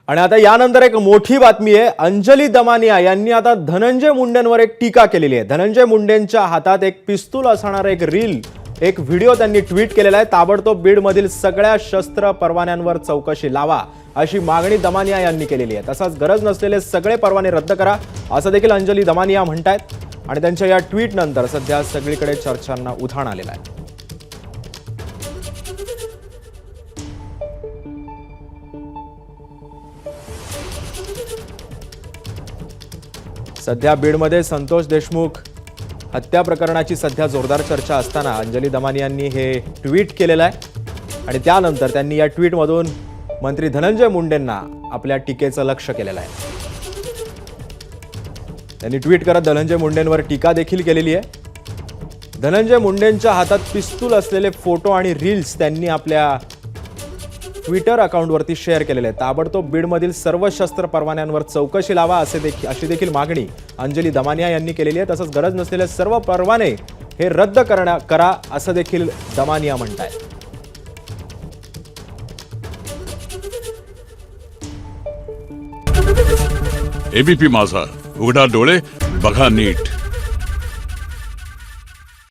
आणि आता यानंतर एक मोठी बातमी आहे। अंजली दमानिया यांनी आता धनंजय मुंडेंवर एक टीका केलेली आहे। धनंजय मुंडेंच्या हातात एक पिस्तूल असणार एक रील, एक व्हिडिओ त्यांनी ट्विट केलेला आहे। ताबडतोब बीडमधील सगळ्या शस्त्र परवान्यांवर चौकशी लावा अशी मागणी दमानिया यांनी केलेली आहे। तसंच गरज नसलेले सगळे परवाने रद्द करा असं देखील अंजली दमानिया म्हणतायत आणि त्यांच्या या ट्विट नंतर सध्या सगळीकडे चर्चांना उधाण आलेलं आहे। सध्या बीडमध्ये संतोष देशमुख हत्या प्रकरणाची सध्या जोरदार चर्चा असताना अंजली दमानियांनी हे ट्विट केलेलं आहे आणि त्यानंतर त्यांनी या ट्विटमधून मंत्री धनंजय मुंडेंना आपल्या टीकेचं लक्ष केलेलं आहे। त्यांनी ट्विट करत धनंजय मुंडेंवर टीका देखील केलेली आहे। धनंजय मुंडेंच्या हातात पिस्तूल असलेले फोटो आणि रील्स त्यांनी आपल्या ट्विटर अकाउंटवरती शेअर केलेले आहे। ताबडतोब बीडमधील सर्व शस्त्र परवान्यांवर चौकशी लावा अशी देखील मागणी अंजली दमानिया यांनी केलेली आहे। तसंच गरज नसलेले सर्व परवाने हे रद्द करा असं देखील दमानिया म्हणतायत। एबीपी माझा, उघडा डोळे बघा नीट।